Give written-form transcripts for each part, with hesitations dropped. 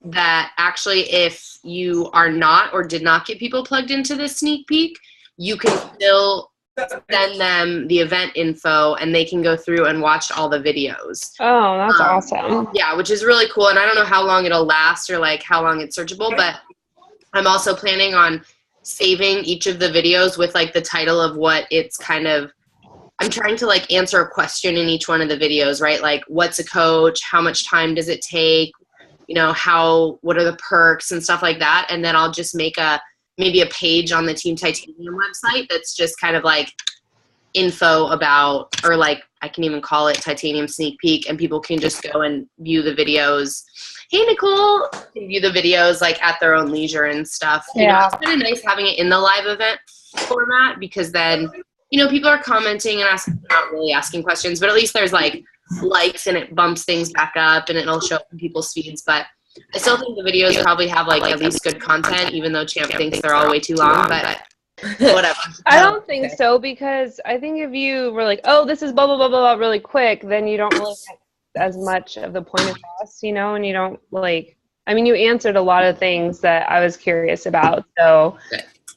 that actually if you are not or did not get people plugged into this sneak peek, you can still send them the event info and they can go through and watch all the videos. Oh, that's awesome. Yeah, which is really cool. And I don't know how long it'll last or like how long it's searchable, but I'm also planning on saving each of the videos with like the title of what it's kind of, I'm trying to like answer a question in each one of the videos, right? Like what's a coach? How much time does it take? You know, what are the perks and stuff like that. And then I'll just make maybe a page on the Team Titanium website that's just kind of like info about, or like I can even call it Titanium Sneak Peek, and people can just go and view the videos. Hey, Nicole, can view the videos like at their own leisure and stuff. Yeah. You know, it's kind of nice having it in the live event format because then, you know, people are commenting and not really asking questions, but at least there's like likes and it bumps things back up and it'll show up in people's feeds. But I still think the videos probably have like at least good content, even though Champ thinks they're all way too long, but whatever. I don't think so, because I think if you were like, oh, this is blah, blah, blah, blah, blah, really quick, then you don't really get as much of the point across, you know, and you don't like, I mean, you answered a lot of things that I was curious about. So,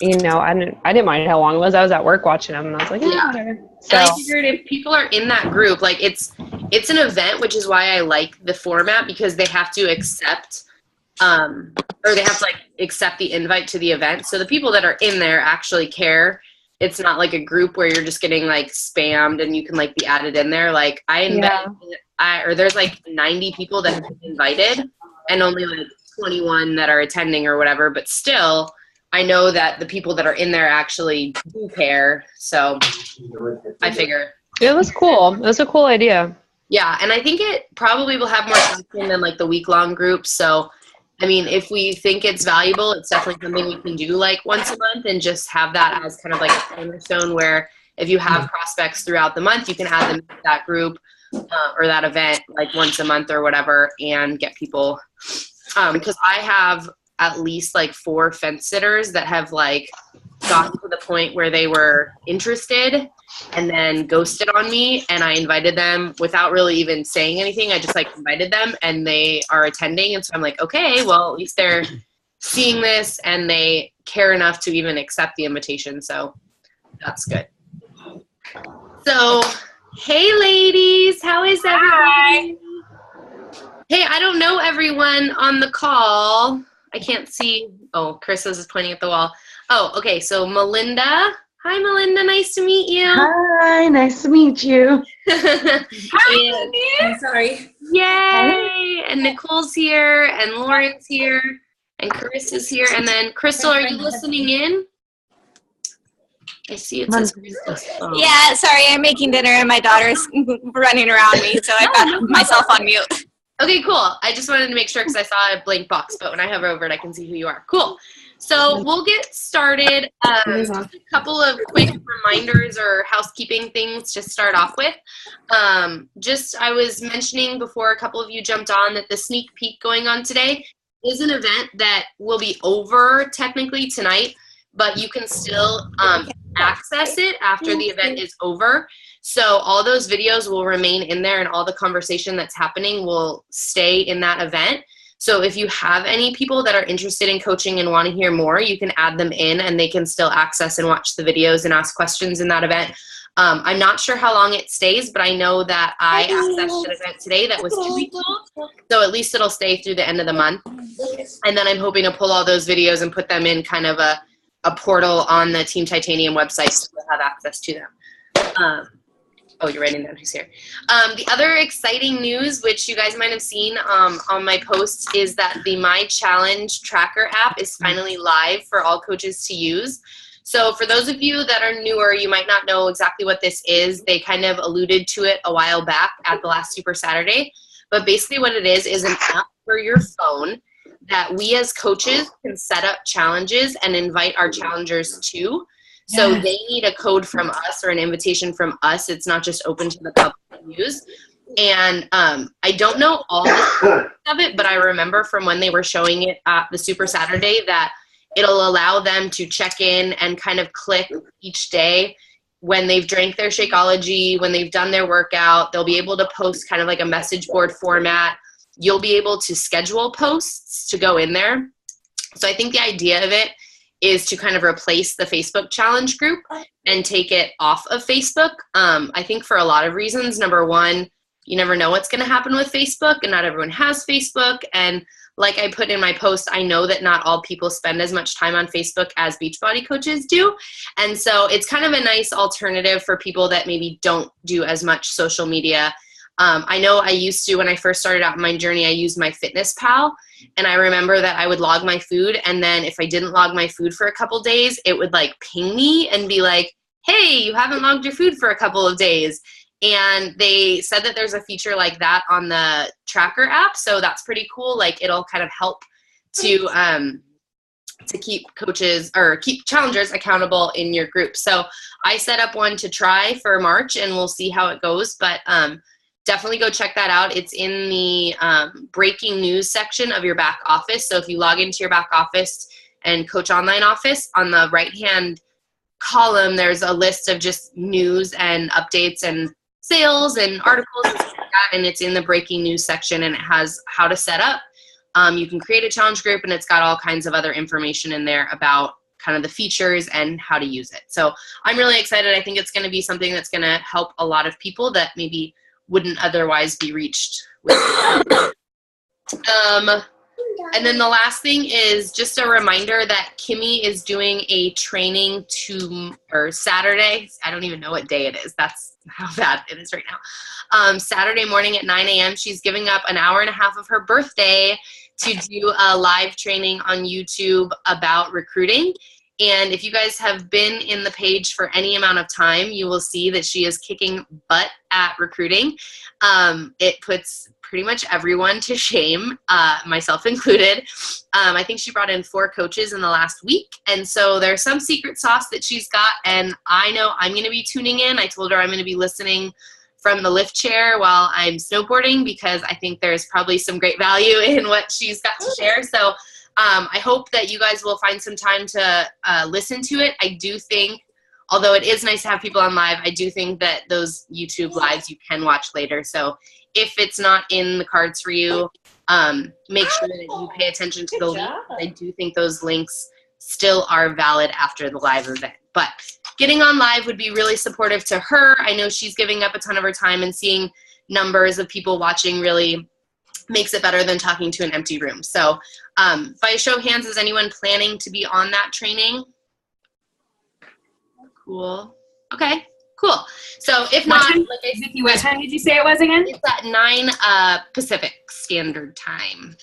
you know, I didn't mind how long it was. I was at work watching them and I was like, yeah, whatever. So and I figured if people are in that group, like it's an event, which is why I like the format, because they have to accept or they have to like accept the invite to the event. So the people that are in there actually care. It's not like a group where you're just getting like spammed and you can like be added in there. Like there's like 90 people that have been invited and only like 21 that are attending or whatever, but still I know that the people that are in there actually do care. So I figure. It was cool. It was a cool idea. Yeah. And I think it probably will have more traction than like the week-long groups. So I mean, if we think it's valuable, it's definitely something we can do like once a month and just have that as kind of like a cornerstone where if you have prospects throughout the month, you can add them to that group or that event like once a month or whatever and get people. Because I have at least like 4 fence sitters that have like gotten to the point where they were interested and then ghosted on me, and I invited them without really even saying anything. I just like invited them and they are attending, and so I'm like, okay, well at least they're seeing this and they care enough to even accept the invitation, so that's good. So hey ladies, how is everybody? Hey, I don't know everyone on the call. I can't see. Oh, Chris is pointing at the wall. Oh, okay, so Melinda. Hi, Melinda. Nice to meet you. Hi, nice to meet you. Hi, I'm sorry. yay! And Nicole's here, and Lauren's here, and Chris is here. And then, Crystal, are you listening in? I see it says Crystal. Oh. Yeah, sorry, I'm making dinner and my daughter's running around me, so I've got myself on mute. Okay, cool. I just wanted to make sure because I saw a blank box, but when I hover over it, I can see who you are. Cool. So we'll get started. Just a couple of quick reminders or housekeeping things to start off with. I was mentioning before a couple of you jumped on that the sneak peek going on today is an event that will be over technically tonight, but you can still access it after the event is over. So all those videos will remain in there and all the conversation that's happening will stay in that event. So if you have any people that are interested in coaching and want to hear more, you can add them in and they can still access and watch the videos and ask questions in that event. I'm not sure how long it stays, but I know that I accessed an event today that was 2 weeks old. So at least it'll stay through the end of the month. And then I'm hoping to pull all those videos and put them in kind of a portal on the Team Titanium website so we'll have access to them. Oh, you're writing down who's here. The other exciting news, which you guys might have seen on my posts, is that the My Challenge Tracker app is finally live for all coaches to use. So for those of you that are newer, you might not know exactly what this is. They kind of alluded to it a while back at the last Super Saturday. But basically what it is an app for your phone that we as coaches can set up challenges and invite our challengers to. So they need a code from us or an invitation from us. It's not just open to the public to use. And I don't know all of it, but I remember from when they were showing it at the Super Saturday that it'll allow them to check in and kind of click each day when they've drank their Shakeology, when they've done their workout. They'll be able to post kind of like a message board format you'll be able to schedule posts to go in there. So I think the idea of it is to kind of replace the Facebook challenge group and take it off of Facebook. I think for a lot of reasons. Number one, you never know what's going to happen with Facebook, and not everyone has Facebook. And like I put in my post, I know that not all people spend as much time on Facebook as Beachbody coaches do. And so it's kind of a nice alternative for people that maybe don't do as much social media. I know I used to, when I first started out my journey, I used MyFitnessPal. And I remember that I would log my food. And then if I didn't log my food for a couple days, it would like ping me and be like, hey, you haven't logged your food for a couple of days. And they said that there's a feature like that on the tracker app. So that's pretty cool. Like it'll kind of help to keep coaches or keep challengers accountable in your group. So I set up one to try for March, and we'll see how it goes. But definitely go check that out. It's in the breaking news section of your back office. So if you log into your back office and Coach Online office, on the right-hand column, there's a list of just news and updates and sales and articles and stuff like that, and it's in the breaking news section, and it has how to set up. You can create a challenge group, and it's got all kinds of other information in there about kind of the features and how to use it. So I'm really excited. I think it's going to be something that's going to help a lot of people that maybe wouldn't otherwise be reached with. And then the last thing is just a reminder that Kimmy is doing a training or Saturday. I don't even know what day it is. That's how bad it is right now. Saturday morning at 9 a.m. She's giving up an hour and a half of her birthday to do a live training on YouTube about recruiting. And if you guys have been in the page for any amount of time, you will see that she is kicking butt at recruiting. It puts pretty much everyone to shame, myself included. I think she brought in 4 coaches in the last week. And so there's some secret sauce that she's got. And I know I'm going to be tuning in. I told her I'm going to be listening from the lift chair while I'm snowboarding, because I think there's probably some great value in what she's got to share. So I hope that you guys will find some time to listen to it. I do think, although it is nice to have people on live, I do think that those YouTube lives you can watch later. So if it's not in the cards for you, make sure that you pay attention to the links. I do think those links still are valid after the live event. But getting on live would be really supportive to her. I know she's giving up a ton of her time, and seeing numbers of people watching really makes it better than talking to an empty room. So by a show of hands, is anyone planning to be on that training? Cool. Okay, cool. So if not, like I said, what time did you say it was again? It's at 9 Pacific Standard Time.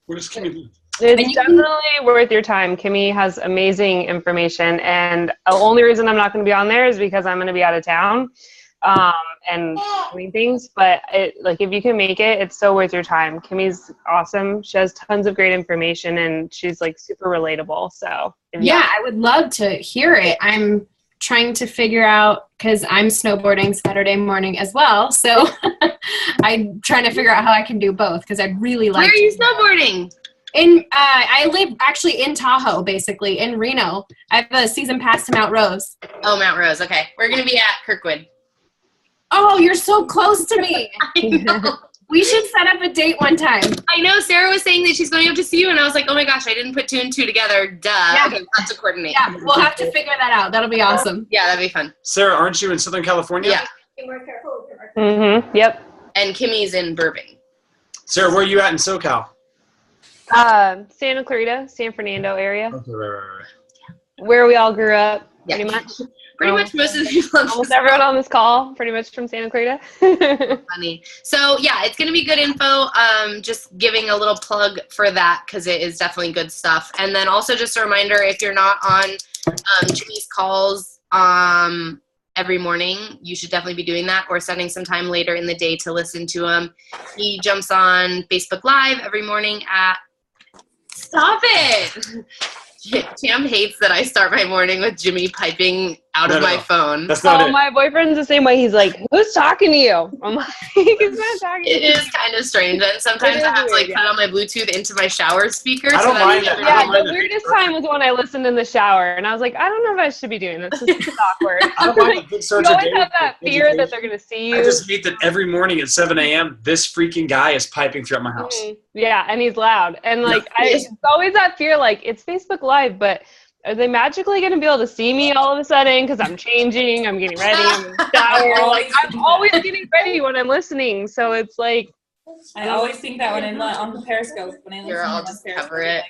Where does Kimmy live? It's definitely worth your time. Kimmy has amazing information, and the only reason I'm not going to be on there is because I'm going to be out of town and doing things. But if you can make it, it's so worth your time. Kimmy's awesome. She has tons of great information, and she's like super relatable. So yeah, I would love to hear it. I'm trying to figure out, because I'm snowboarding Saturday morning as well. So I'm trying to figure out how I can do both, because I'd really like. Where are you snowboarding? I live actually in Tahoe, basically, in Reno. I have a season pass to Mount Rose. Oh, Mount Rose. Okay. We're going to be at Kirkwood. Oh, you're so close to me. I know. We should set up a date one time. I know. Sarah was saying that she's going up to see you, and I was like, oh my gosh, I didn't put 2 and 2 together. Duh. Yeah. Okay, we'll have to coordinate. Yeah, we'll have to figure that out. That'll be awesome. Yeah, that'd be fun. Sarah, aren't you in Southern California? Yeah. Mm-hmm. Yep. And Kimmy's in Burbank. Sarah, where are you at in SoCal? Santa Clarita, San Fernando area, Okay, right. where we all grew up, Yeah. pretty much. Pretty much most of the people on Almost everyone on this call, pretty much from Santa Clarita. funny. So yeah, it's going to be good info. Just giving a little plug for that, because it is definitely good stuff. And then also just a reminder, if you're not on Jimmy's calls every morning, you should definitely be doing that, or setting some time later in the day to listen to him. He jumps on Facebook Live every morning at, stop it! Cam hates that I start my morning with Jimmy piping out of my phone. That's not it. My boyfriend's the same way. He's like, "Who's talking to you?" I'm like, "He's not talking to It you." is kind of strange, and sometimes It I is have to like weird, put on my Bluetooth into my shower speaker. I don't so mind that. I Yeah, don't mind the that. weirdest time was when I listened in the shower, and I was like, I don't know if I should be doing this. This is awkward. I don't mind the good You starts of always day have that with fear that education. they're going to see you. I just hate that every morning at 7 a.m. this freaking guy is piping throughout my house. Yeah, and he's loud. And like, Yes. it's always that fear, like, it's Facebook Live, but are they magically going to be able to see me all of a sudden? Because I'm changing, I'm getting ready, I'm in the shower. Like, I'm always getting ready when I'm listening. So it's like, I always think that when I'm on the Periscope, when I listen Here, to I'll them on just Periscope, cover it.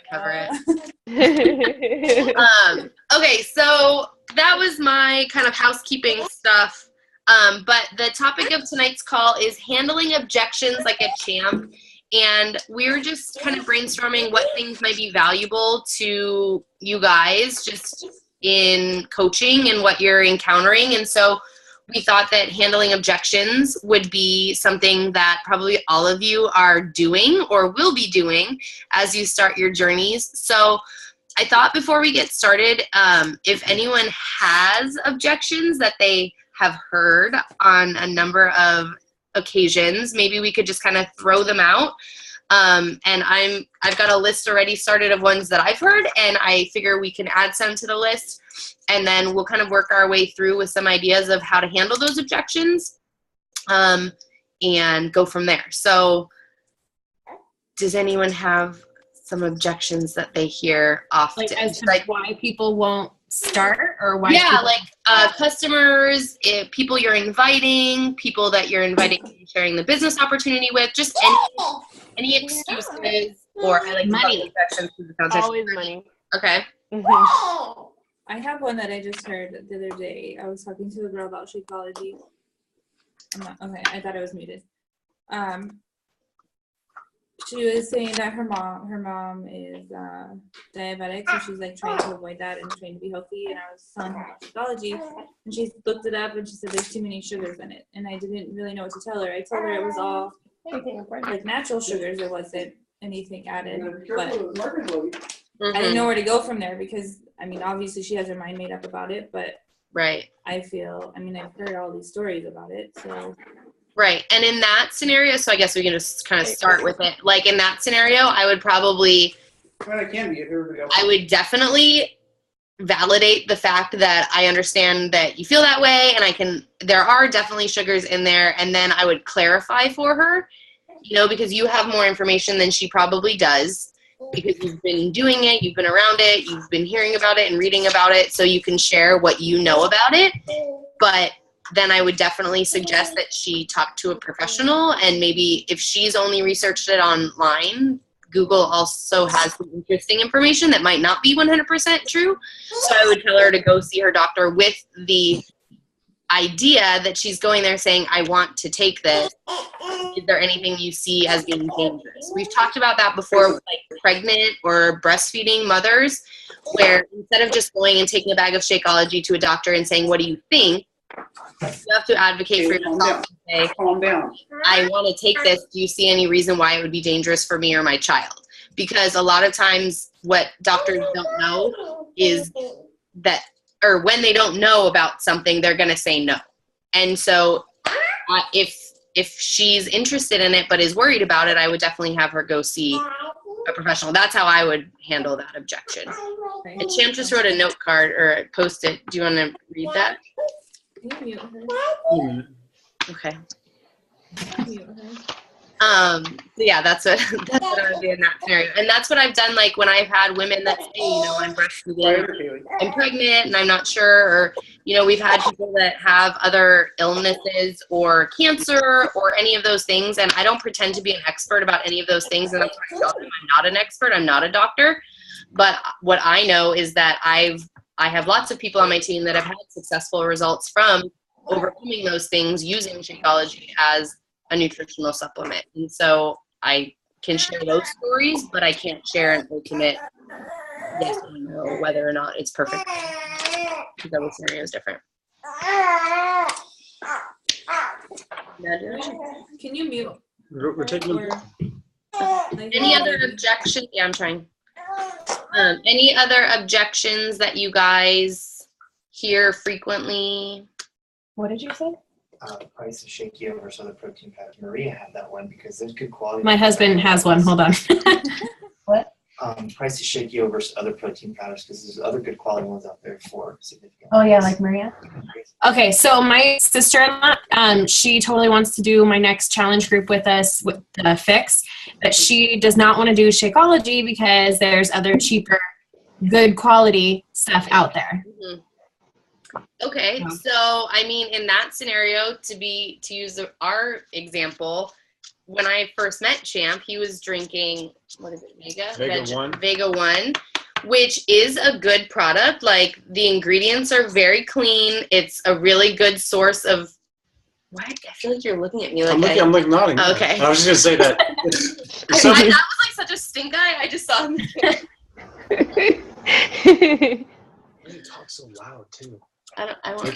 I'm like, Okay, so that was my kind of housekeeping stuff. But the topic of tonight's call is handling objections like a champ. And we're just kind of brainstorming what things might be valuable to you guys just in coaching and what you're encountering. And so we thought that handling objections would be something that probably all of you are doing or will be doing as you start your journeys. So I thought before we get started, if anyone has objections that they have heard on a number of occasions, maybe we could just kind of throw them out. And I've got a list already started of ones that I've heard, and I figure we can add some to the list, and then we'll kind of work our way through with some ideas of how to handle those objections, and go from there. So does anyone have some objections that they hear often? Like as to why people won't start, or why? Yeah, people- like customers, people you're inviting, people that you're inviting and sharing the business opportunity with, just any excuses or I like Money. objections to the conversation. always money. Okay. I have one that I just heard the other day. I was talking to a girl about Shakeology. Okay, I thought I was muted. She was saying that her mom is diabetic, so she's like trying to avoid that and trying to be healthy. And I was telling her about Shakeology, and she looked it up and she said there's too many sugars in it. And I didn't really know what to tell her. I told her it was all like natural sugars. There wasn't anything added, but I didn't know where to go from there because I mean, obviously she has her mind made up about it, but Right. I feel, I mean, I've heard all these stories about it, so. Right. And in that scenario, so I guess we can just kind of start with it. Like in that scenario, I would probably, I would definitely validate the fact that I understand that you feel that way, and there are definitely sugars in there, and then I would clarify for her, because you have more information than she probably does, because you've been doing it, you've been around it, you've been hearing about it and reading about it, so you can share what you know about it. But then I would definitely suggest that she talk to a professional, and maybe if she's only researched it online, Google also has some interesting information that might not be 100% true. So I would tell her to go see her doctor with the idea that she's going there saying, I want to take this. Is there anything you see as being dangerous? We've talked about that before with like pregnant or breastfeeding mothers, where instead of just going and taking a bag of Shakeology to a doctor and saying, what do you think? You have to advocate for yourself and say, Calm down. I want to take this. Do you see any reason why it would be dangerous for me or my child? Because a lot of times what doctors don't know is that, or when they don't know about something, they're going to say no. And so if she's interested in it but is worried about it, I would definitely have her go see a professional. That's how I would handle that objection. And Champ just wrote a note card or a Post-it. Do you want to read that? Can you mute her? Okay. Mute her. So yeah, that's what I would do in that scenario. And that's what I've done, like when I've had women that say, I'm breastfeeding, I'm pregnant and I'm not sure, or, we've had people that have other illnesses or cancer or any of those things. And I don't pretend to be an expert about any of those things. And that's what I tell them. I'm not an expert. I'm not a doctor. But what I know is that I have lots of people on my team that have had successful results from overcoming those things using Shakeology as a nutritional supplement. And so I can share those stories, but I can't share an ultimate yes or no whether or not it's perfect, because every scenario is different. Can you mute? We're taking Any other objections? Yeah, I'm trying. Any other objections that you guys hear frequently? What did you say? Price of shake versus other protein powders. Maria had that one because there's good quality. My husband has one. Hold on. What? Price of shake versus other protein powders because there's other good quality ones out there for significant. Oh yeah, like Maria. Okay, so my sister-in-law, she totally wants to do my next challenge group with us with the Fix, but she does not want to do Shakeology because there's other cheaper, good quality stuff out there. Mm-hmm. Okay, so I mean, in that scenario, to use our example, when I first met Champ, he was drinking, what is it, Vega 1, which is a good product. Like, the ingredients are very clean. It's a really good source of, what? I feel like you're looking at me like I'm like nodding. Okay. I was just going to say that. that was like such a stink eye. I just saw him. Why do you talk so loud, too? I want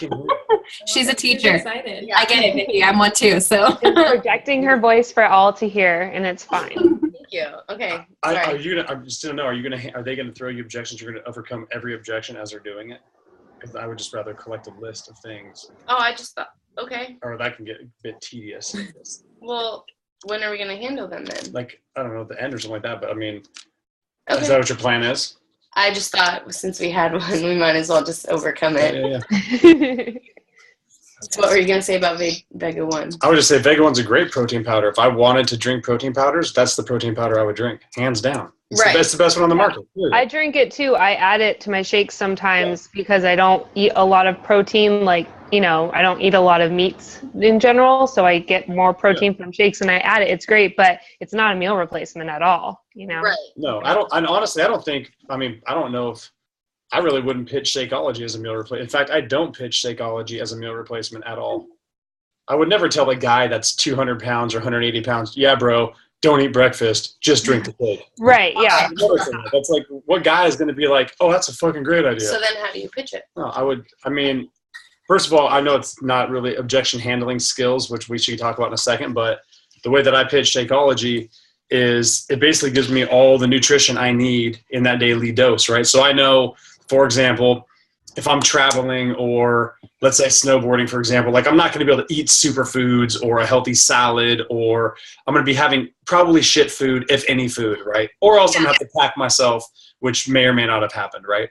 She's a teacher. Excited. I get it, Vicky. I'm one too. So projecting her voice for all to hear, and it's fine. Thank you. Okay. Are you gonna? I just don't know. Are they gonna throw you objections? You're gonna overcome every objection as they're doing it? Because I would just rather collect a list of things. Oh, I just thought. Okay. Or that can get a bit tedious. Well, when are we gonna handle them then? Like, I don't know, at the end or something like that. But I mean, Okay. is that what your plan is? I just thought since we had one, we might as well just overcome it. Yeah. What were you going to say about Vega 1? I would just say Vega 1's a great protein powder. If I wanted to drink protein powders, that's the protein powder I would drink, hands down. It's the best one on the market. Really. I drink it too. I add it to my shakes sometimes because I don't eat a lot of protein. Like, I don't eat a lot of meats in general, so I get more protein from shakes and I add it. It's great, but it's not a meal replacement at all, Right. No, I don't. And honestly, I don't know if I really wouldn't pitch Shakeology as a meal replacement. In fact, I don't pitch Shakeology as a meal replacement at all. I would never tell a guy that's 200 pounds or 180 pounds, yeah, bro, don't eat breakfast, just drink the shake. Right, yeah. That's like, what guy is going to be like, oh, that's a fucking great idea. So then how do you pitch it? No, first of all, I know it's not really objection handling skills, which we should talk about in a second, but the way that I pitch Shakeology is it basically gives me all the nutrition I need in that daily dose, right? So I know, for example, if I'm traveling or let's say snowboarding, for example, like I'm not going to be able to eat superfoods or a healthy salad, or I'm going to be having probably shit food, if any food, right? Or else I'm going to have to pack myself, which may or may not have happened, right?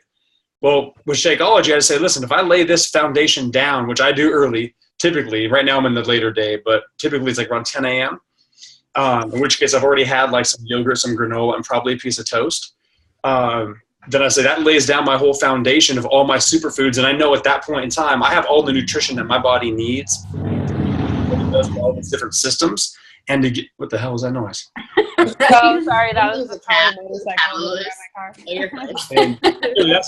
Well, with Shakeology, I say, listen, if I lay this foundation down, which I do early, typically, right now I'm in the later day, but typically it's like around 10 a.m., in which case I've already had like some yogurt, some granola, and probably a piece of toast. Then I say that lays down my whole foundation of all my superfoods, and I know at that point in time I have all the nutrition that my body needs for all these different systems. And to get, what the hell was that noise? Oh, sorry, that was a the cat.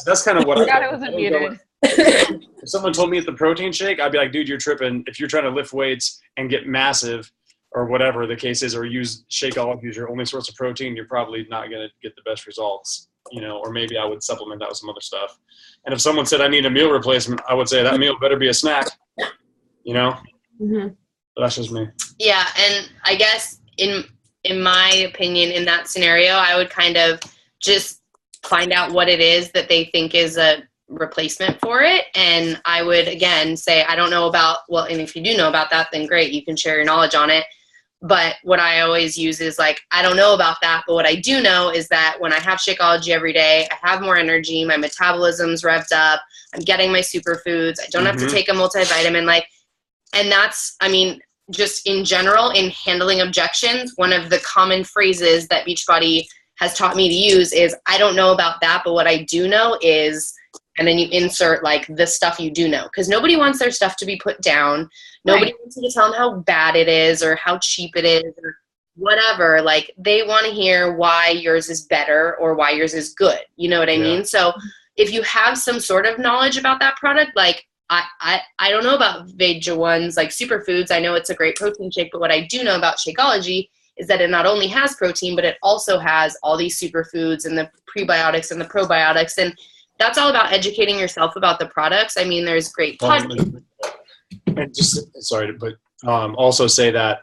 That's kind of what I forgot it wasn't muted. If someone told me it's the protein shake, I'd be like, dude, you're tripping. If you're trying to lift weights and get massive or whatever the case is, or use Shakeology as your only source of protein, you're probably not going to get the best results, or maybe I would supplement that with some other stuff. And if someone said I need a meal replacement, I would say that meal better be a snack, Mm-hmm. But that's just me. Yeah, and I guess in my opinion, in that scenario, I would kind of just find out what it is that they think is a replacement for it. And I would, again, say, I don't know about, well, and if you do know about that, then great, you can share your knowledge on it. But what I always use is like, I don't know about that, but what I do know is that when I have Shakeology every day, I have more energy, my metabolism's revved up, I'm getting my superfoods, I don't have to take a multivitamin, and that's, just in general, in handling objections, one of the common phrases that Beachbody has taught me to use is, I don't know about that, but what I do know is, and then you insert the stuff you do know. Because nobody wants their stuff to be put down. Nobody wants you to tell them how bad it is or how cheap it is or whatever. They want to hear why yours is better or why yours is good. You know what I mean? So if you have some sort of knowledge about that product, I don't know about Vega 1's superfoods. I know it's a great protein shake, but what I do know about Shakeology is that it not only has protein, but it also has all these superfoods and the prebiotics and the probiotics. And that's all about educating yourself about the products. There's great podcasts. And also say that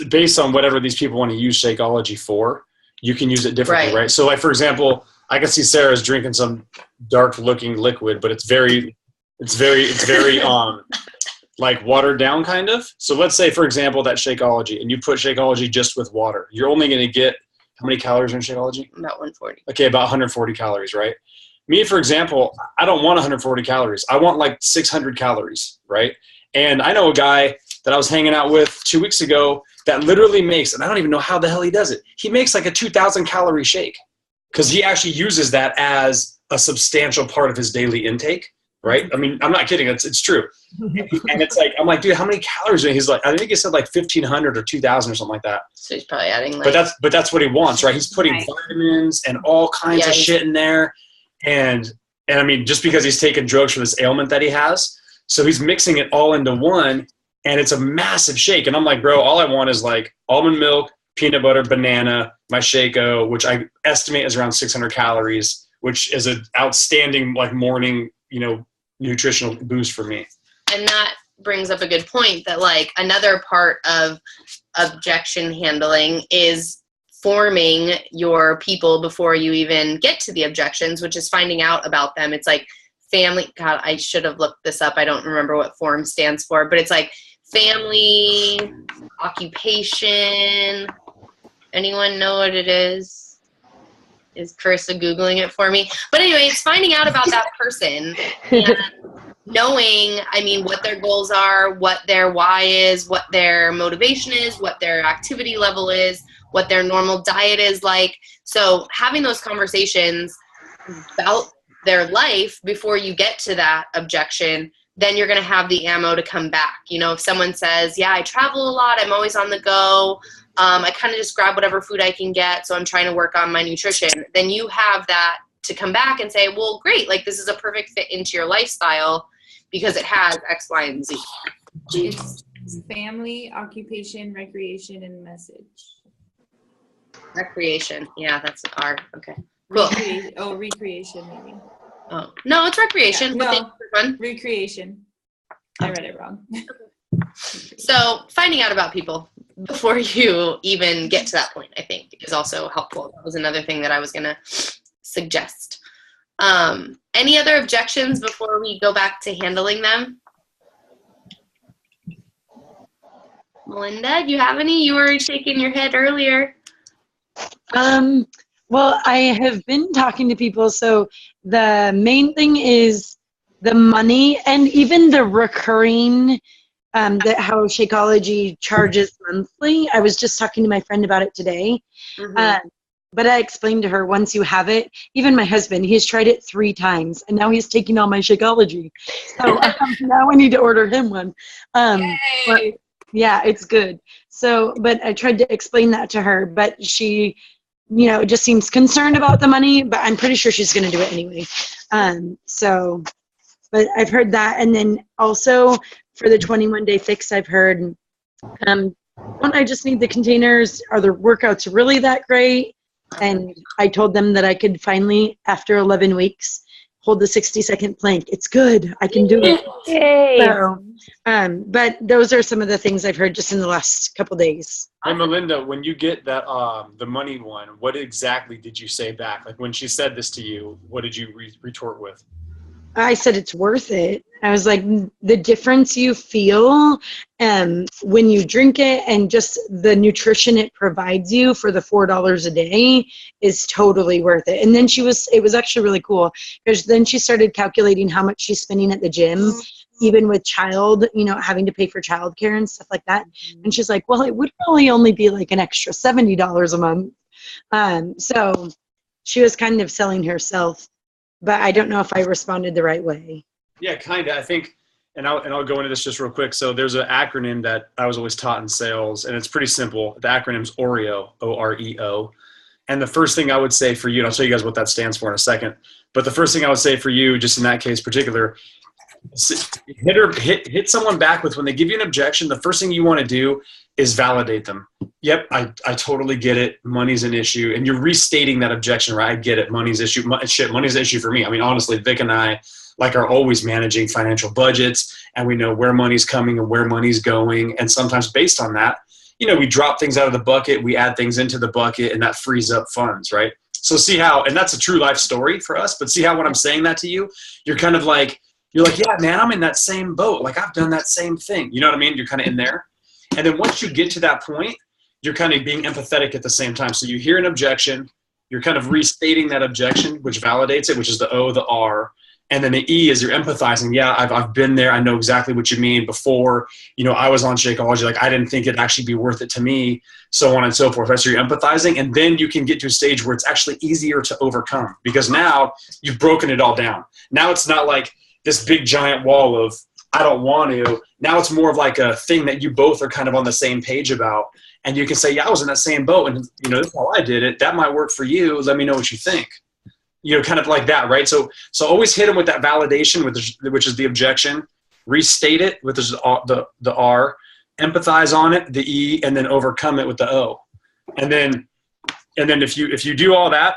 based on whatever these people want to use Shakeology for, you can use it differently, right? So for example, I can see Sarah's drinking some dark looking liquid, but it's very like watered down kind of. So let's say, for example, that Shakeology, and you put Shakeology just with water. You're only going to get, how many calories are in Shakeology? About 140. Okay, about 140 calories, right? Me, for example, I don't want 140 calories. I want like 600 calories, right? And I know a guy that I was hanging out with 2 weeks ago that literally makes, and I don't even know how the hell he does it. He makes like a 2,000 calorie shake because he actually uses that as a substantial part of his daily intake, right? I mean, I'm not kidding. It's true. And it's like, I'm like, dude, how many calories? And he's like, I think he said like 1,500 or 2,000 or something like that. So he's probably adding like. But that's what he wants, right? He's putting vitamins and all kinds of shit in there. And I mean, just because he's taking drugs for this ailment that he has, so he's mixing it all into one, and it's a massive shake. And I'm like, bro, all I want is like almond milk, peanut butter, banana, my Shako, which I estimate is around 600 calories, which is an outstanding like morning, nutritional boost for me. And that brings up a good point that like another part of objection handling is forming your people before you even get to the objections, which is finding out about them. It's like family. God, I should have looked this up. I don't remember what FORM stands for, but it's like family, occupation. Anyone know what it is? Is Carissa Googling it for me? But anyway, it's finding out about that person and knowing, what their goals are, what their why is, what their motivation is, what their activity level is, what their normal diet is like. So having those conversations about their life before you get to that objection, then you're going to have the ammo to come back. If someone says, yeah, I travel a lot, I'm always on the go, I kind of just grab whatever food I can get, so I'm trying to work on my nutrition, then you have that to come back and say, well, great, like this is a perfect fit into your lifestyle because it has X, Y, and Z. It's family, occupation, recreation, and message. Recreation. Yeah, that's R. Okay. Cool. Recreation maybe. Oh, no, it's recreation. Yeah, recreation. I read it wrong. So finding out about people before you even get to that point, I think, is also helpful. That was another thing that I was going to suggest. Any other objections before we go back to handling them? Melinda, do you have any? You were shaking your head earlier. Well, I have been talking to people, so the main thing is the money and even the recurring, that how Shakeology charges monthly. I was just talking to my friend about it today. Mm-hmm. But I explained to her, once you have it, even my husband, he's tried it 3 times, and now he's taking all my Shakeology. So now I need to order him one. But, yeah, it's good. So, but I tried to explain that to her, but she, just seems concerned about the money, but I'm pretty sure she's going to do it anyway. But I've heard that. And then also for the 21-day fix, I've heard, one, I just need the containers. Are the workouts really that great? And I told them that I could finally, after 11 weeks, hold the 60-second plank. It's good. I can do it. Yay. So, but those are some of the things I've heard just in the last couple days. Hey, Melinda, when you get that the money one, what exactly did you say back? Like when she said this to you, what did you retort with? I said it's worth it. I was like, the difference you feel when you drink it and just the nutrition it provides you for the $4 a day is totally worth it. And then it was actually really cool because then she started calculating how much she's spending at the gym, even with having to pay for childcare and stuff like that. And she's like, well, it would probably only be like an extra $70 a month. So she was kind of selling herself. But I don't know if I responded the right way. Yeah, kind of. I think, and I'll go into this just real quick. So there's an acronym that I was always taught in sales, and it's pretty simple. The acronym's OREO, O-R-E-O. And the first thing I would say for you, and I'll tell you guys what that stands for in a second, but the first thing I would say for you, just in that case particular, hit someone back with, when they give you an objection, the first thing you want to do is validate them. Yep, I totally get it. Money's an issue. And you're restating that objection, right? I get it. Money's an issue. Money's an issue for me. I mean, honestly, Vic and I are always managing financial budgets, and we know where money's coming and where money's going. And sometimes based on that, we drop things out of the bucket, we add things into the bucket, and that frees up funds, right? So see how, and that's a true life story for us, but see how when I'm saying that to you, you're kind of like, yeah, man, I'm in that same boat. Like I've done that same thing. You know what I mean? You're kind of in there. And then once you get to that point, you're kind of being empathetic at the same time. So you hear an objection, you're kind of restating that objection, which validates it, which is the O, the R. And then the E is you're empathizing. Yeah, I've been there. I know exactly what you mean. Before, I was on Shakeology. Like I didn't think it'd actually be worth it to me, so on and so forth. Right? So you're empathizing. And then you can get to a stage where it's actually easier to overcome because now you've broken it all down. Now it's not like this big giant wall of I don't want to. Now it's more of like a thing that you both are kind of on the same page about. And you can say, yeah, I was in that same boat. And, this is how I did it. That might work for you. Let me know what you think. Kind of like that, right? So always hit them with that validation, which is the objection. Restate it with the R. Empathize on it, the E, and then overcome it with the O. And then if you do all that,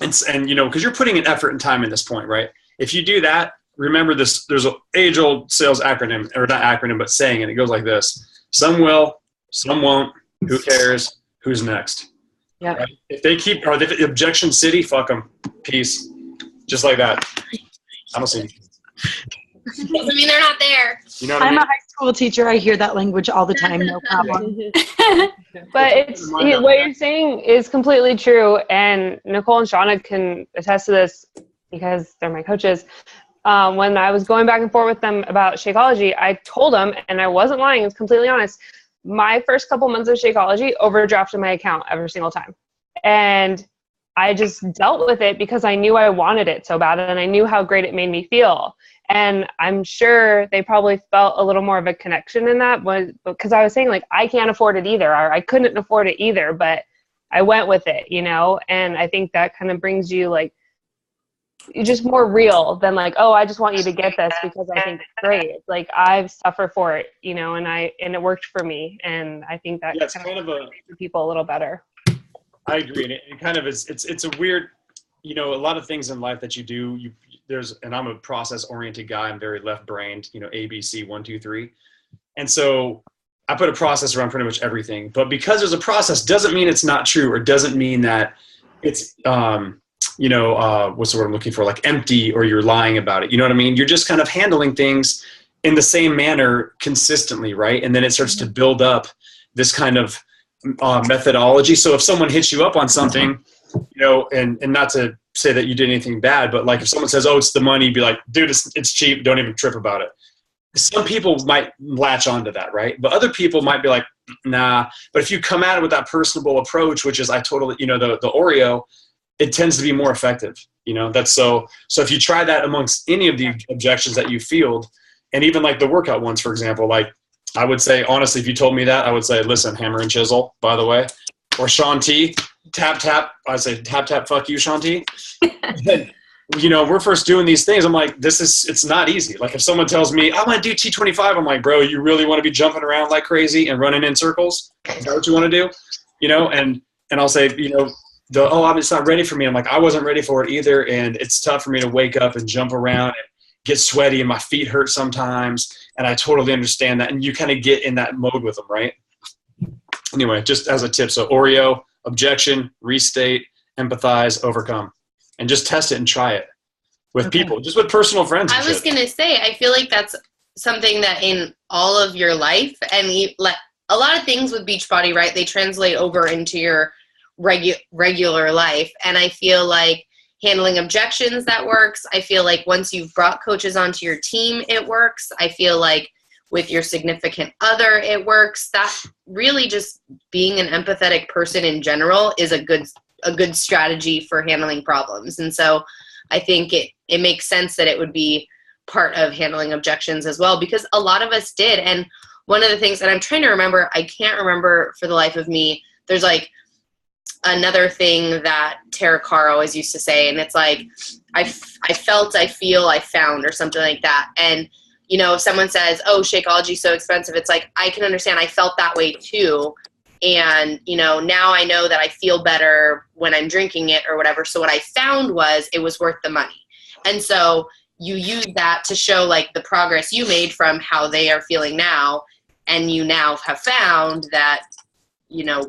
and because you're putting an effort and time in this point, right? If you do that, remember this. There's an age-old sales acronym, or not acronym, but saying, and it goes like this: some will, some won't. Who cares? Who's next? Yeah. Right? If they keep, or if objection city, fuck them. Peace. Just like that. I don't see. Doesn't mean they're not there. You know what I I'm mean? a high school teacher. I hear that language all the time. No problem. But what you're saying is completely true, and Nicole and Shauna can attest to this because they're my coaches. When I was going back and forth with them about Shakeology, I told them, and I wasn't lying, I was completely honest, my first couple months of Shakeology overdrafted my account every single time. And I just dealt with it because I knew I wanted it so bad, and I knew how great it made me feel. And I'm sure they probably felt a little more of a connection in that, because I was saying, like, I can't afford it either, or I couldn't afford it either, but I went with it, and I think that kind of brings you, like, you're just more real than like, oh, I just want you to get this because I think it's great. It's like I've suffered for it, and it worked for me, and I think that it's kind of makes people a little better. I agree, and it kind of is. It's a weird, a lot of things in life that you do. And I'm a process-oriented guy. I'm very left-brained. A, B, C, 1, 2, 3, and so I put a process around pretty much everything. But because there's a process, doesn't mean it's not true, or doesn't mean that it's what's the word I'm looking for? Like empty, or you're lying about it. You know what I mean? You're just kind of handling things in the same manner consistently, right? And then it starts to build up this kind of methodology. So if someone hits you up on something, and not to say that you did anything bad, but like if someone says, oh, it's the money, be like, dude, it's cheap. Don't even trip about it. Some people might latch onto that, right? But other people might be like, nah. But if you come at it with that personable approach, which is the Oreo, it tends to be more effective. That's so if you try that amongst any of the objections that you field, and even like the workout ones, for example, like I would say, honestly, if you told me that, I would say, listen, hammer and chisel, by the way, or Sean T, tap, tap. I say, tap, tap, fuck you, Sean T. We're first doing these things. I'm like, it's not easy. Like if someone tells me, I want to do T25, I'm like, bro, you really want to be jumping around like crazy and running in circles? Is that what you want to do? And I'll say, it's not ready for me. I'm like, I wasn't ready for it either. And it's tough for me to wake up and jump around and get sweaty and my feet hurt sometimes. And I totally understand that. And you kind of get in that mode with them, right? Anyway, just as a tip. So Oreo, objection, restate, empathize, overcome. And just test it and try it with people, just with personal friends. I was going to say, I feel like that's something that in all of your life, and a lot of things with Beachbody, right, they translate over into your regular life. And I feel like handling objections, that works. I feel like once you've brought coaches onto your team, it works. I feel like with your significant other, it works. That really just being an empathetic person in general is a good strategy for handling problems. And so I think it makes sense that it would be part of handling objections as well, because a lot of us did. And one of the things that I'm trying to remember, I can't remember for the life of me, there's like another thing that Tara Carr always used to say, and it's like, I felt, I feel, I found, or something like that. And, if someone says, oh, Shakeology is so expensive, it's like, I can understand, I felt that way too. And, now I know that I feel better when I'm drinking it or whatever. So what I found was it was worth the money. And so you use that to show like the progress you made from how they are feeling now. And you now have found that,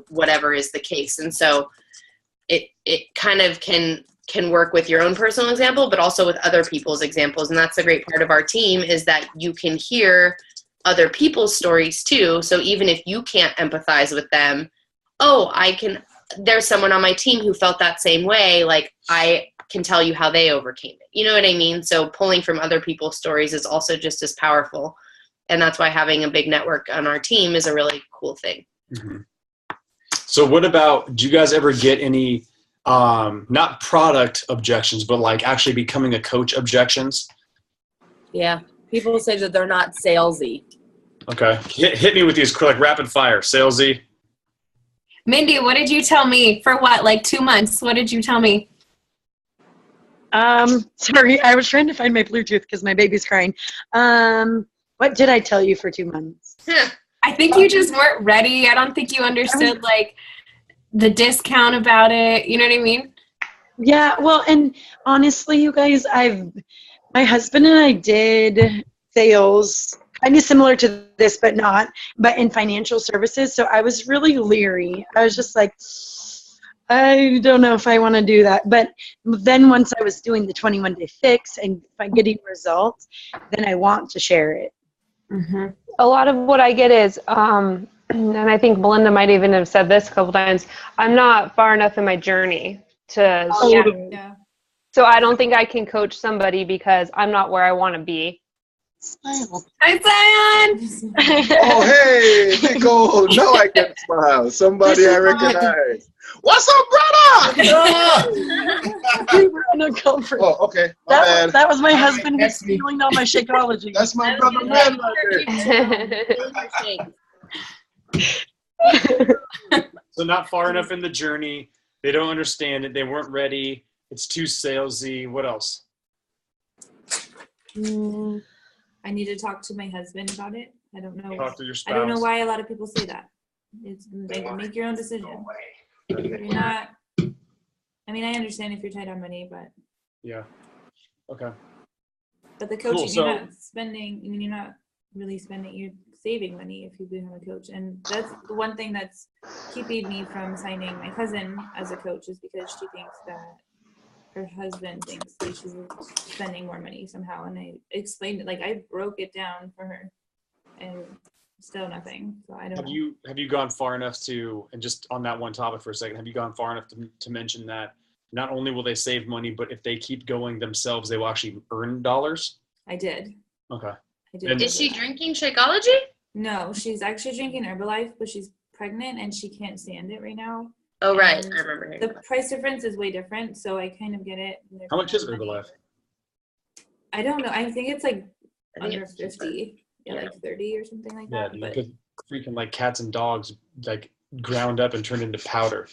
whatever is the case. And so it kind of can work with your own personal example, but also with other people's examples. And that's the great part of our team, is that you can hear other people's stories too. So even if you can't empathize with them, there's someone on my team who felt that same way. Like, I can tell you how they overcame it. You know what I mean? So pulling from other people's stories is also just as powerful. And that's why having a big network on our team is a really cool thing. Mm-hmm. So what about, do you guys ever get any, not product objections, but like actually becoming a coach objections? Yeah. People say that they're not salesy. Okay. Hit me with these like rapid fire. Salesy. Mindy, what did you tell me for what, like 2 months? What did you tell me? Sorry, I was trying to find my Bluetooth because my baby's crying. What did I tell you for 2 months? I think you just weren't ready. I don't think you understood like the discount about it. You know what I mean? Yeah, well, and honestly, you guys, my husband and I did sales kind of similar to this, but in financial services. So I was really leery. I was just like, I don't know if I want to do that. But then once I was doing the 21-day fix and getting results, then I want to share it. Mm-hmm. A lot of what I get is, and I think Melinda might even have said this a couple times, I'm not far enough in my journey to. Yeah. So I don't think I can coach somebody because I'm not where I want to be. Smile. Hi, Zion. Oh, hey, Nicole. No, I can smile. Somebody I recognize. What's up, brother? We were uncomfortable. Oh, okay. My bad. That was my husband who's stealing all my Shakeology. That's my brother, man, right there. So not far enough in the journey. They don't understand it. They weren't ready. It's too salesy. What else? I need to talk to my husband about it. I don't know. Talk to your spouse. I don't know why a lot of people say that. It's like, make your own decision. You're not. I mean, I understand if you're tight on money, but. Yeah. Okay. But the coaching, Cool, so, you're not spending. I mean, you're not really spending. You're saving money if you become a coach, and that's the one thing that's keeping me from signing my cousin as a coach, is because she thinks that her husband thinks that she's spending more money somehow. And I explained it, like I broke it down for her, and still nothing. So I don't know. Have you gone far enough to, and just on that one topic for a second, have you gone far enough to mention that not only will they save money, but if they keep going themselves, they will actually earn dollars? I did. Okay. I did. Is she drinking Shakeology? No, she's actually drinking Herbalife, but she's pregnant and she can't stand it right now. Oh, right. And I remember hearing the that. price difference is way different, so I kind of get it. How much is Herbalife? I don't know. I think it's like I think under it's 50. Yeah, like 30 or something like Yeah, that. But because freaking like cats and dogs like ground up and turned into powder.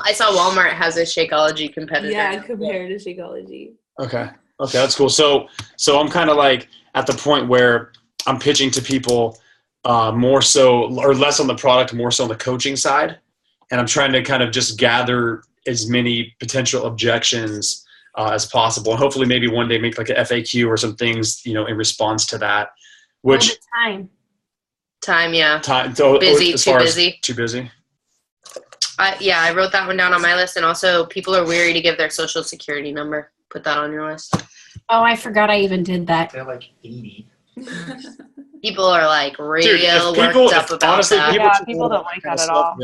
I saw Walmart has a Shakeology competitor. yeah, compared to Shakeology. Okay, that's cool. So I'm kind of like at the point where I'm pitching to people more so, or less on the product, more so on the coaching side. And I'm trying to kind of just gather as many potential objections as possible. And hopefully maybe one day make like an FAQ or some things, in response to that. Which Time, yeah. Busy, too busy. Too busy. I wrote that one down on my list. And also, people are weary to give their social security number. Put that on your list. Oh, I forgot I even did that. They're like 80. People are like real Dude, worked up about honestly, that. People don't like that at all.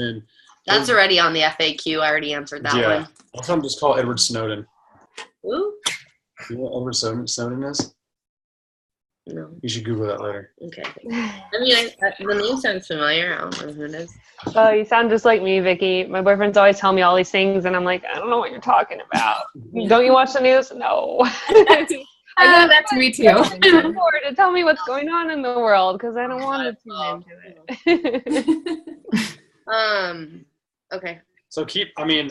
That's already on the FAQ. I already answered that one. I'll come just call Edward Snowden. Ooh. You know what Edward Snowden is? No. You should Google that later. Okay. I mean, the name sounds familiar. I don't know who it is. Oh, you sound just like me, Vicky. My boyfriend's always telling me all these things, and I'm like, I don't know what you're talking about. Don't you watch the news? No. I know that's me too. To tell me what's going on in the world, because I don't want to tune into it. Okay. So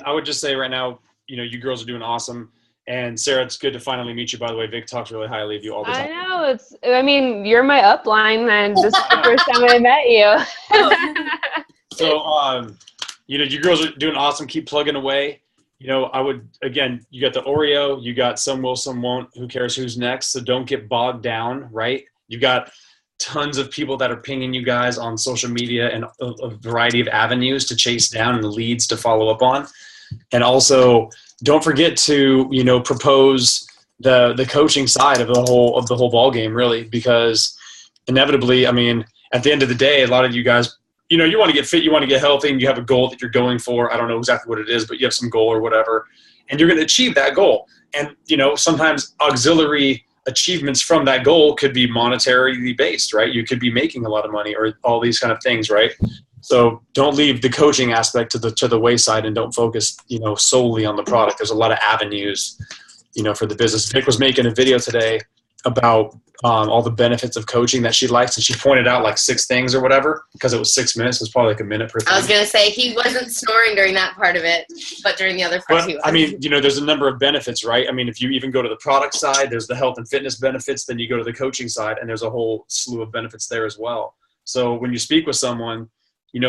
I would just say right now, you girls are doing awesome. And Sarah, it's good to finally meet you. By the way, Vic talks really highly of you all the time. I know. You're my upline, and this is the first time I met you. So, you girls are doing awesome. Keep plugging away. I would, again, you got the Oreo, you got some will, some won't. Who cares who's next? So don't get bogged down, right? You got tons of people that are pinging you guys on social media and a variety of avenues to chase down and leads to follow up on. And also don't forget to, propose the coaching side of the whole ball game, really, because inevitably, I mean, at the end of the day, a lot of you guys, you want to get fit, you want to get healthy, and you have a goal that you're going for. I don't know exactly what it is, but you have some goal or whatever, and you're going to achieve that goal. And, sometimes auxiliary achievements from that goal could be monetarily based, right? You could be making a lot of money or all these kind of things, right? So don't leave the coaching aspect to the wayside and don't focus, solely on the product. There's a lot of avenues, for the business. Vic was making a video today about all the benefits of coaching that she likes, and she pointed out like 6 things or whatever, because it was 6 minutes. It was probably like a minute per thing. I was going to say he wasn't snoring during that part of it, but during the other part he was. I mean, there's a number of benefits, right? I mean, if you even go to the product side, there's the health and fitness benefits, then you go to the coaching side, and there's a whole slew of benefits there as well. So when you speak with someone,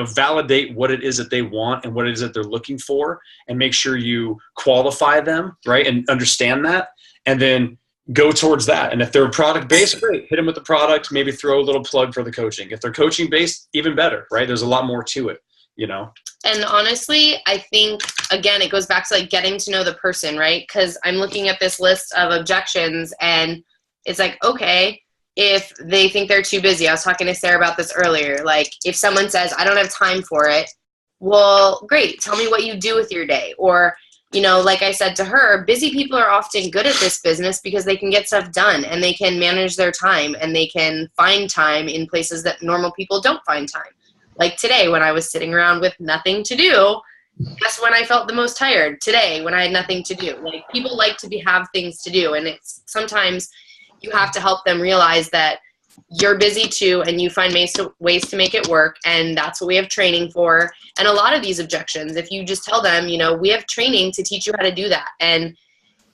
validate what it is that they want and what it is that they're looking for, and make sure you qualify them, right? And understand that, and then go towards that. And if they're product based, great, hit them with the product, maybe throw a little plug for the coaching. If they're coaching based, even better, right? There's a lot more to it, And honestly, I think, again, it goes back to like getting to know the person, right? Because I'm looking at this list of objections, and it's like, okay, if they think they're too busy. I was talking to Sarah about this earlier. Like, if someone says, I don't have time for it, well, great, tell me what you do with your day. Or, like I said to her, busy people are often good at this business because they can get stuff done, and they can manage their time, and they can find time in places that normal people don't find time. Like today, when I was sitting around with nothing to do, guess when I felt the most tired? Today, when I had nothing to do. Like, people like to have things to do, and it's sometimes you have to help them realize that you're busy too, and you find ways to make it work, and that's what we have training for. And a lot of these objections, if you just tell them, we have training to teach you how to do that. And,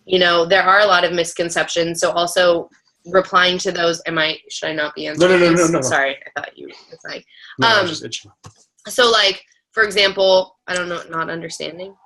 there are a lot of misconceptions. So also replying to those, should I not be answering? No. Sorry, I thought you were like, no, I was just itching. So like, for example, I don't know, not understanding.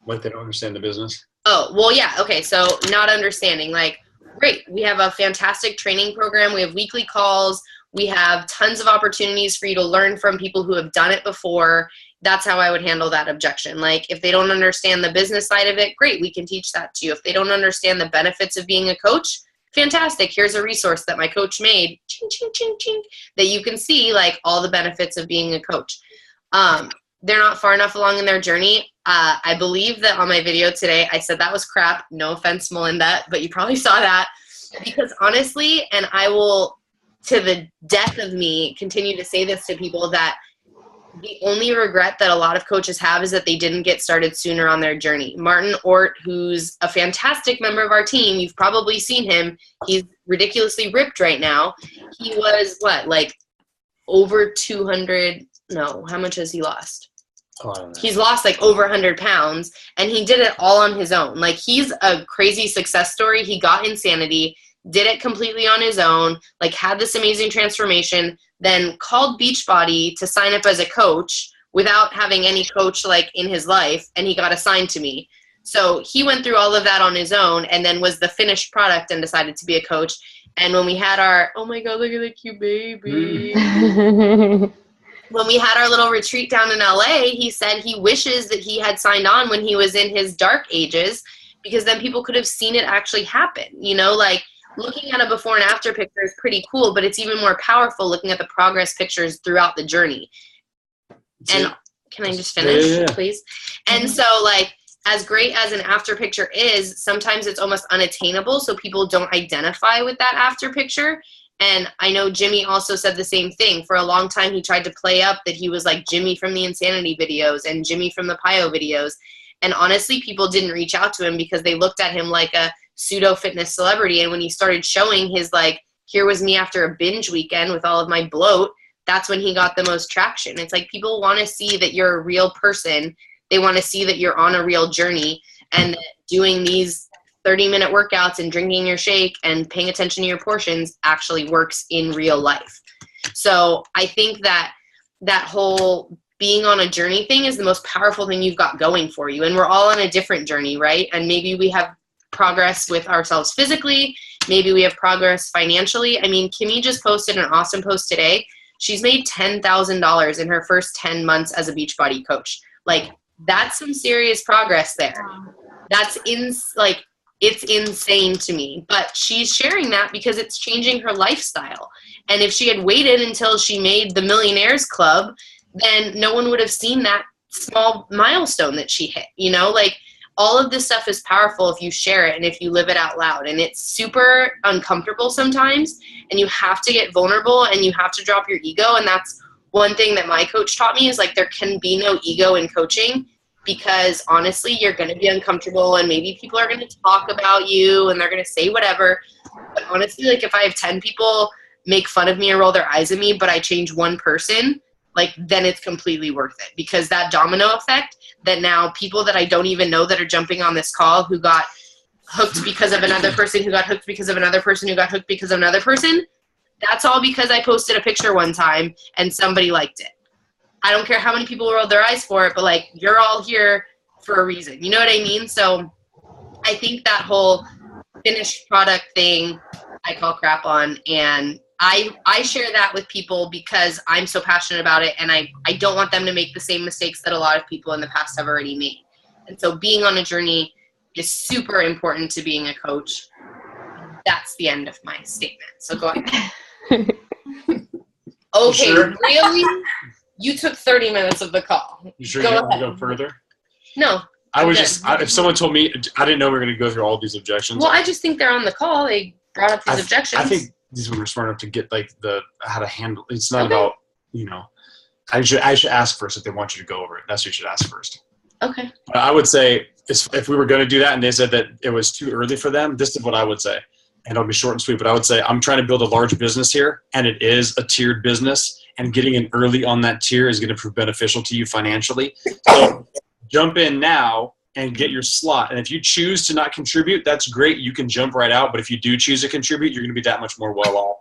Like they don't understand the business. Oh, well, yeah. Okay. So not understanding, like, great. We have a fantastic training program. We have weekly calls. We have tons of opportunities for you to learn from people who have done it before. That's how I would handle that objection. Like, if they don't understand the business side of it, great, we can teach that to you. If they don't understand the benefits of being a coach, fantastic. Here's a resource that my coach made, ching, ching, ching, ching, that you can see like all the benefits of being a coach. They're not far enough along in their journey. I believe that on my video today, I said that was crap. No offense, Melinda, but you probably saw that. Because honestly, and I will, to the death of me, continue to say this to people, that the only regret that a lot of coaches have is that they didn't get started sooner on their journey. Martin Ort, who's a fantastic member of our team, you've probably seen him. He's ridiculously ripped right now. He was, over 200, no, how much has he lost? Oh, I don't know. He's lost like over 100 pounds, and he did it all on his own. Like, he's a crazy success story. He got Insanity, did it completely on his own, like had this amazing transformation, then called Beachbody to sign up as a coach without having any coach like in his life, and he got assigned to me. So he went through all of that on his own, and then was the finished product and decided to be a coach. And when we had our, oh my God, look at the cute baby. When we had our little retreat down in LA, he said he wishes that he had signed on when he was in his dark ages, because then people could have seen it actually happen. Like, looking at a before and after picture is pretty cool, but it's even more powerful looking at the progress pictures throughout the journey. And can I just finish, please? And so, like, as great as an after picture is, sometimes it's almost unattainable, so people don't identify with that after picture. And I know Jimmy also said the same thing. For a long time, he tried to play up that he was like Jimmy from the Insanity videos and Jimmy from the Pio videos. And honestly, people didn't reach out to him because they looked at him like a pseudo fitness celebrity. And when he started showing his, like, here was me after a binge weekend with all of my bloat, that's when he got the most traction. It's like, people want to see that you're a real person. They want to see that you're on a real journey, and that doing these 30-minute workouts and drinking your shake and paying attention to your portions actually works in real life. So I think that that whole being on a journey thing is the most powerful thing you've got going for you. And we're all on a different journey, right? And maybe we have progress with ourselves physically. maybe we have progress financially. I mean, Kimmy just posted an awesome post today. She's made $10,000 in her first 10 months as a Beachbody coach. Like, that's some serious progress there. That's it's insane to me. But she's sharing that because it's changing her lifestyle. And if she had waited until she made the Millionaires Club, then no one would have seen that small milestone that she hit. You know, like, all of this stuff is powerful if you share it and if you live it out loud. And it's super uncomfortable sometimes, and you have to get vulnerable and you have to drop your ego. And that's one thing that my coach taught me, is like, there can be no ego in coaching, because honestly, you're going to be uncomfortable and maybe people are going to talk about you and they're going to say whatever. But honestly, like, if I have 10 people make fun of me or roll their eyes at me, but I change one person, like, then it's completely worth it, because that domino effect, that now people that I don't even know that are jumping on this call who got hooked because of another person who got hooked because of another person who got hooked because of another person, that's all because I posted a picture one time and somebody liked it. I don't care how many people rolled their eyes for it, but like, you're all here for a reason. You know what I mean? So I think that whole finished product thing I call crap on, and I share that with people because I'm so passionate about it, and I don't want them to make the same mistakes that a lot of people in the past have already made. And so being on a journey is super important to being a coach. That's the end of my statement. So go ahead. Okay, sure? Really? You took 30 minutes of the call. You sure Go you want to ahead. go further? No. If someone told me, I didn't know we were going to go through all these objections. Well, I just think they're on the call. They brought up these objections. I think these women are smart enough to get like how to handle. It's not Okay. about, you know, I should ask first if they want you to go over it. That's what you should ask first. Okay. But I would say if we were going to do that and they said that it was too early for them, this is what I would say. And it'll be short and sweet, but I would say I'm trying to build a large business here, and it is a tiered business, and getting in early on that tier is going to prove beneficial to you financially. So jump in now and get your slot. And if you choose to not contribute, that's great. You can jump right out. But if you do choose to contribute, you're going to be that much more well off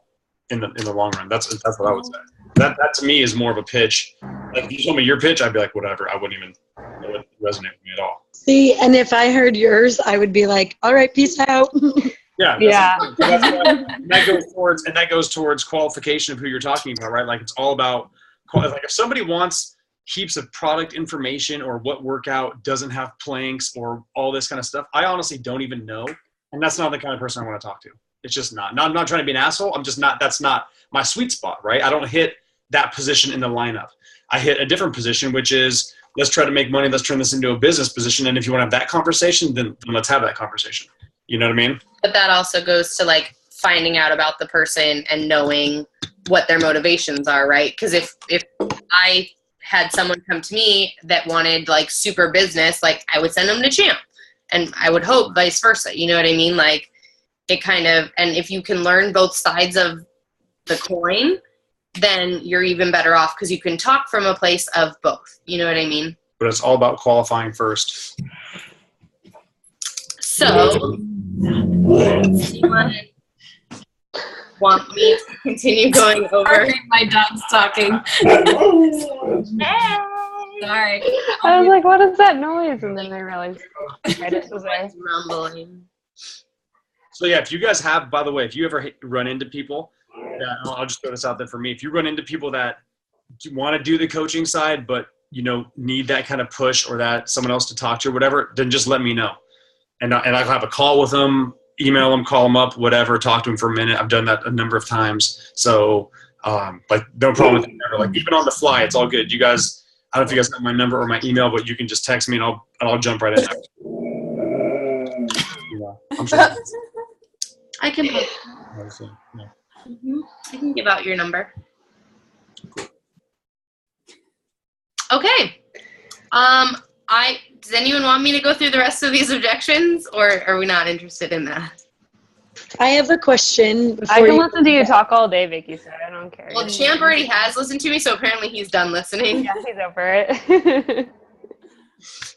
in the long run. That's what I would say. That to me is more of a pitch. Like, if you told me your pitch, I'd be like, whatever. I wouldn't even, it wouldn't resonate with me at all. See, and if I heard yours, I would be like, all right, peace out. Yeah. Yeah. That goes towards qualification of who you're talking about, right? Like, it's all about, like, if somebody wants heaps of product information or what workout doesn't have planks or all this kind of stuff, I honestly don't even know. And that's not the kind of person I want to talk to. It's just not. I'm not trying to be an asshole. I'm just not, that's not my sweet spot, right? I don't hit that position in the lineup. I hit a different position, which is, let's try to make money. Let's turn this into a business position. And if you want to have that conversation, then let's have that conversation. You know what I mean? But that also goes to like finding out about the person and knowing what their motivations are, right? Because if I had someone come to me that wanted like super business, like, I would send them to Champ, and I would hope vice versa. You know what I mean? Like, it kind of, and if you can learn both sides of the coin, then you're even better off because you can talk from a place of both. You know what I mean? But it's all about qualifying first. So, anyone want me to continue going over? My dog's talking. Sorry. I was like, what is that noise? And then I realized Titus was there. Rumbling. So yeah, if you guys have, by the way, if you ever run into people, I'll just throw this out there for me. If you run into people that want to do the coaching side, but need that kind of push or that someone else to talk to or whatever, then just let me know. And I'll have a call with them, email them, call them up, whatever, talk to them for a minute. I've done that a number of times. So like, no problem with it. Like, even on the fly, it's all good. You guys, I don't know if you guys have my number or my email, but you can just text me and I'll jump right in. I'm sure. I can put, Yeah. I can give out your number. Okay. Does anyone want me to go through the rest of these objections, or are we not interested in that? I have a question. I can listen to you talk all day, Vicky, so I don't care. Well, Champ already has listened to me, so apparently he's done listening. Yeah, he's over it.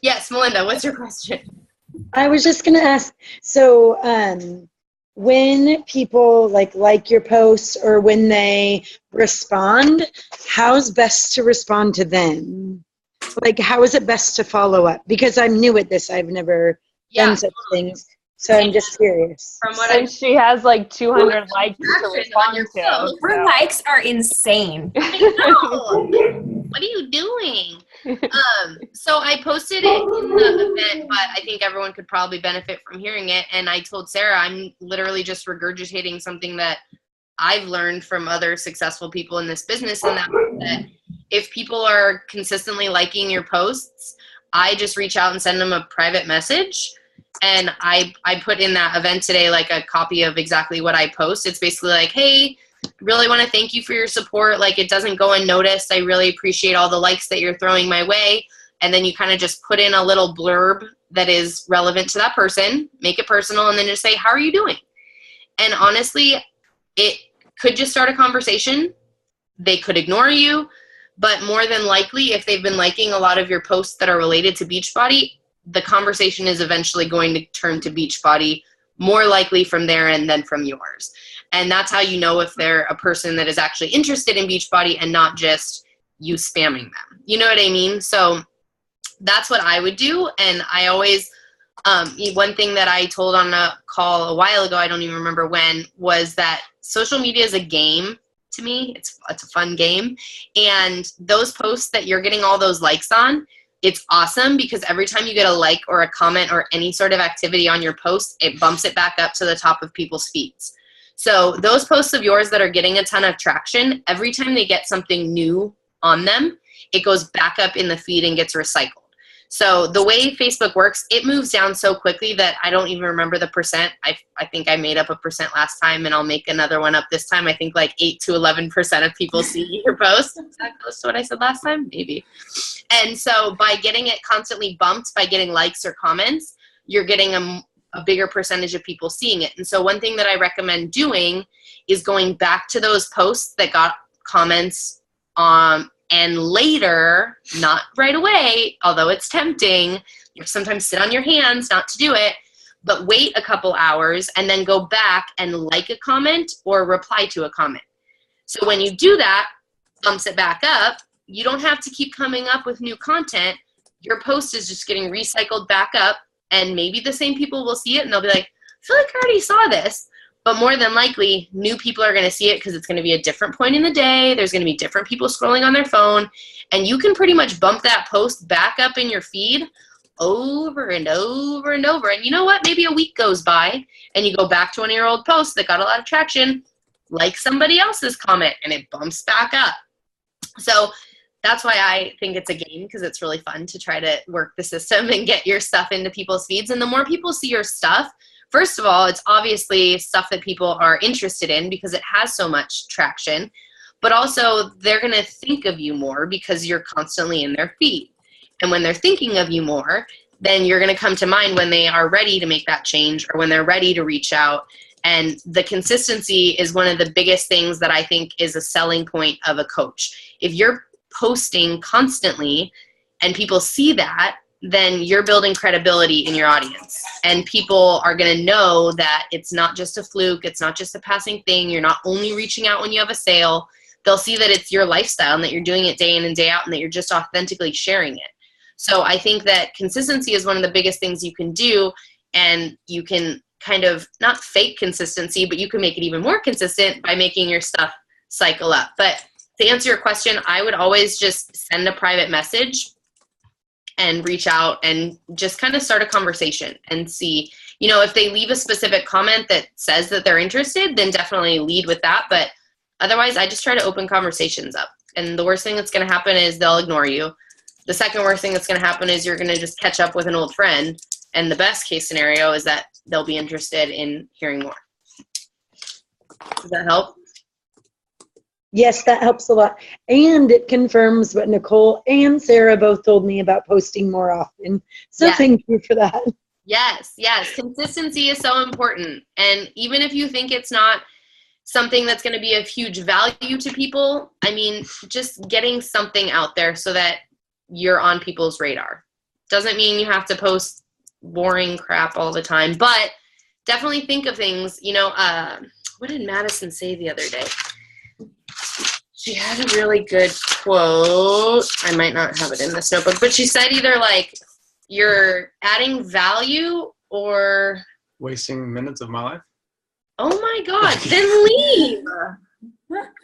Yes, Melinda, what's your question? I was just going to ask, so when people like your posts or when they respond, how's best to respond to them? Like, how is it best to follow up? Because I'm new at this. I've never done such things. So I'm just curious. From what And she has like 200 likes to on respond your to. post. Her likes are insane. What are you doing? So I posted it in the event, but I think everyone could probably benefit from hearing it. And I told Sarah, I'm literally just regurgitating something that I've learned from other successful people in this business, and that if people are consistently liking your posts, I just reach out and send them a private message. And I put in that event today like a copy of exactly what I post. It's basically like, hey, really want to thank you for your support. Like, it doesn't go unnoticed. I really appreciate all the likes that you're throwing my way. And then you kind of just put in a little blurb that is relevant to that person, make it personal, and then just say, how are you doing? And honestly, it could just start a conversation. They could ignore you, but more than likely, if they've been liking a lot of your posts that are related to Beachbody, the conversation is eventually going to turn to Beachbody, more likely from their end than from yours. And that's how you know if they're a person that is actually interested in Beachbody and not just you spamming them. You know what I mean? So that's what I would do. And I always, one thing that I told on a call a while ago, I don't even remember when, was that social media is a game to me. It's a fun game. And those posts that you're getting all those likes on, it's awesome because every time you get a like or a comment or any sort of activity on your post, it bumps it back up to the top of people's feeds. So those posts of yours that are getting a ton of traction, every time they get something new on them, it goes back up in the feed and gets recycled. So the way Facebook works, it moves down so quickly that I don't even remember the percent. I think I made up a percent last time, and I'll make another one up this time. I think like 8 to 11% of people see your post. Is that close to what I said last time? Maybe. And so by getting it constantly bumped, by getting likes or comments, you're getting a bigger percentage of people seeing it. And so one thing that I recommend doing is going back to those posts that got comments and later, not right away, although it's tempting, you sometimes sit on your hands not to do it, but wait a couple hours and then go back and like a comment or reply to a comment. So when you do that, bumps it back up, you don't have to keep coming up with new content. Your post is just getting recycled back up, and maybe the same people will see it and they'll be like, I feel like I already saw this. But more than likely, new people are going to see it because it's going to be a different point in the day. There's going to be different people scrolling on their phone. And you can pretty much bump that post back up in your feed over and over and over. And you know what? Maybe a week goes by and you go back to one of your old posts that got a lot of traction, like somebody else's comment, and it bumps back up. So that's why I think it's a game, because it's really fun to try to work the system and get your stuff into people's feeds. And the more people see your stuff, first of all, it's obviously stuff that people are interested in because it has so much traction, but also they're going to think of you more because you're constantly in their feed. And when they're thinking of you more, then you're going to come to mind when they are ready to make that change or when they're ready to reach out. And the consistency is one of the biggest things that I think is a selling point of a coach. If you're posting constantly and people see that, then you're building credibility in your audience. And people are going to know that it's not just a fluke. It's not just a passing thing. You're not only reaching out when you have a sale. They'll see that it's your lifestyle and that you're doing it day in and day out and that you're just authentically sharing it. So I think that consistency is one of the biggest things you can do. And you can kind of not fake consistency, but you can make it even more consistent by making your stuff cycle up. But to answer your question, I would always just send a private message and reach out and just kind of start a conversation and see, if they leave a specific comment that says that they're interested, then definitely lead with that. But otherwise, I just try to open conversations up. And the worst thing that's going to happen is they'll ignore you. The second worst thing that's going to happen is you're going to just catch up with an old friend. And the best case scenario is that they'll be interested in hearing more. Does that help? Yes, that helps a lot. And it confirms what Nicole and Sarah both told me about posting more often. So yes. Thank you for that. Yes. Consistency is so important. And even if you think it's not something that's going to be of huge value to people, I mean, just getting something out there so that you're on people's radar. Doesn't mean you have to post boring crap all the time, but definitely think of things, what did Madison say the other day? She had a really good quote. I might not have it in this notebook, but she said either like you're adding value or wasting minutes of my life. Oh my God, then leave.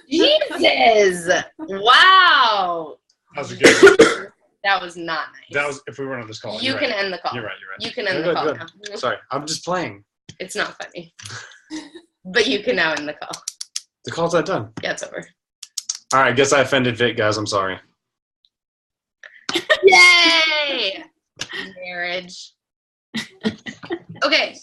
Jesus. Wow. That was a good. That was not nice. That was if we weren't on this call. You You're can right. end the call. You're right. You can end the call Good. now. Sorry, I'm just playing. It's not funny. But you can now end the call. The call's not done. Yeah, it's over. All right, guess I offended Vic, guys. I'm sorry. Yay! Marriage. Okay,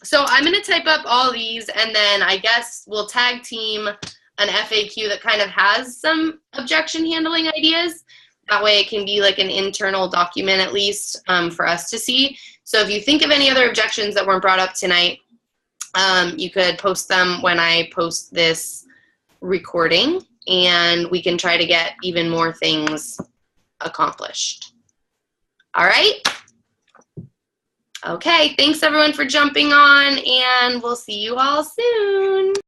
so I'm gonna type up all these and then I guess we'll tag team an FAQ that kind of has some objection handling ideas. That way it can be like an internal document at least for us to see. So if you think of any other objections that weren't brought up tonight, you could post them when I post this recording and we can try to get even more things accomplished. All right? Okay, thanks everyone for jumping on and we'll see you all soon.